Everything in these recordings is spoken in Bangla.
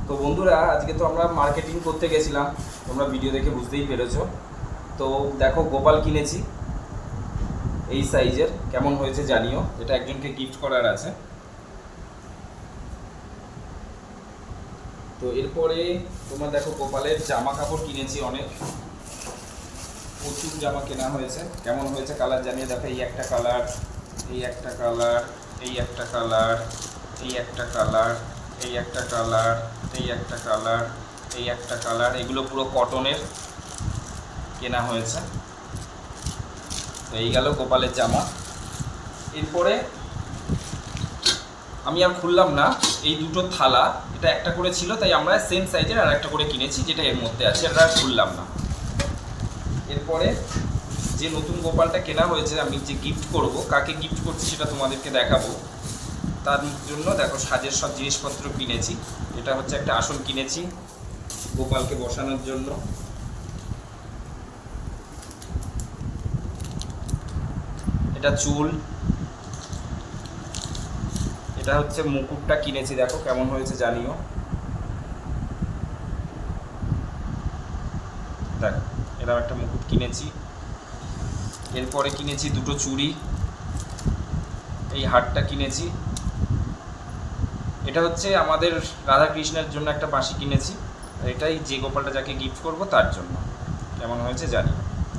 তো বন্ধুরা, আজকে তো আমরা মার্কেটিং করতে গেছিলাম, তোমরা ভিডিও দেখে বুঝতেই পেরেছো। তো দেখো, গোপাল কিনেছি এই সাইজের, কেমন হয়েছে জানিও। এটা একজনকে গিফট করার আছে। তো এরপরে তোমরা দেখো, গোপালের জামা কাপড় কিনেছি অনেক, প্রচুর জামা কেনা হয়েছে। কেমন হয়েছে কালার জানিয়ে দেখো। এই একটা কালার, এই একটা কালার, এই একটা কালার, এই একটা কালার, এই একটা কালার, এই একটা কালার, এই একটা কালার। এগুলো পুরো কটনের কেনা হয়েছে। তো এই গেল গোপালের জামা। এরপরে আমি আর খুললাম না, এই দুটো থালা, এটা একটা করে ছিল তাই আমরা সেম সাইজের আর একটা করে কিনেছি, যেটা এর মধ্যে আছে, এটা আর খুললাম না। এরপরে যে নতুন গোপালটা কেনা হয়েছে, আমি যে গিফট করব, কাকে গিফট করছি সেটা তোমাদেরকে দেখাবো। তার জন্য দেখো, সাজের সব জিনিসপত্র কিনেছি। এটা হচ্ছে একটা আসন কিনেছি গোপালকে বসানোর জন্য। এটা চুল, এটা হচ্ছে মুকুটটা কিনেছি, দেখো কেমন হয়েছে জানিও। দেখো, এরকম একটা মুকুট কিনেছি। এরপরে কিনেছি দুটো চুড়ি, এই হারটা কিনেছি। এটা হচ্ছে আমাদের রাধাকৃষ্ণের জন্য একটা বাঁশি কিনেছি। এটাই যে গোপালটা যাকে গিফট করব তার জন্য। কেমন হয়েছে জানি।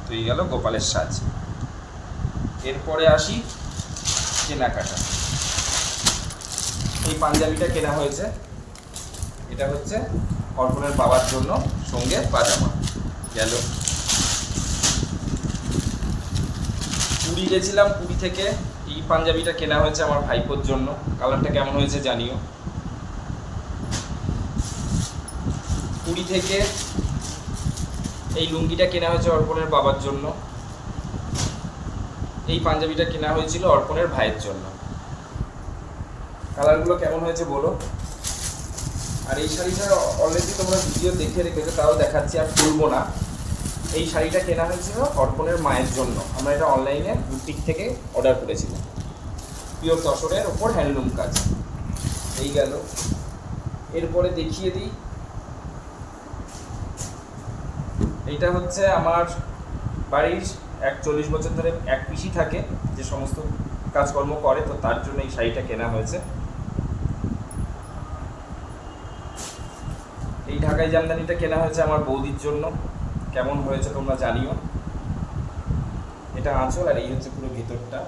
তো এই গেল গোপালের সাজ। এরপরে আসি কেনাকাটা। এই পাঞ্জাবিটা কেনা হয়েছে, এটা হচ্ছে অর্পণের বাবার জন্য, সঙ্গে পাজামা গেল। পুরী গেছিলাম, পুরী থেকে এই পাঞ্জাবিটা কেনা হয়েছে আমার ভাইপোর জন্য। কালারটা কেমন হয়েছে জানিও। পুরী থেকে এই লুঙ্গিটা কেনা হয়েছে অর্পণের বাবার জন্য। এই পাঞ্জাবিটা কেনা হয়েছিল অর্পণের ভাইয়ের জন্য। কালারগুলো কেমন হয়েছে বলো। আর এই শাড়িটা অলরেডি তোমরা ভিডিও দেখে রেখেছো, তাও দেখাচ্ছি, আর খুলবো না। এই শাড়িটা কেনা হয়েছিল অর্পণের মায়ের জন্য। আমরা এটা অনলাইনে বুটিক থেকে অর্ডার করেছিলাম, পিওর তসরের ওপর হ্যান্ডলুম কাজ। এই গেল। এরপরে দেখিয়ে দিই, এইটা হচ্ছে আমার বাড়ির 41 বছর ধরে এক পিসি থাকে, যে সমস্ত কাজকর্ম করে, তো তার জন্য এই শাড়িটা কেনা হয়েছে। এই ঢাকাই জামদানিটা কেনা হয়েছে আমার বৌদির জন্য। কেমন হয়েছে তোমরা জানিও। এটা আঁচল, আর এই হচ্ছে পুরো ভেতরটা।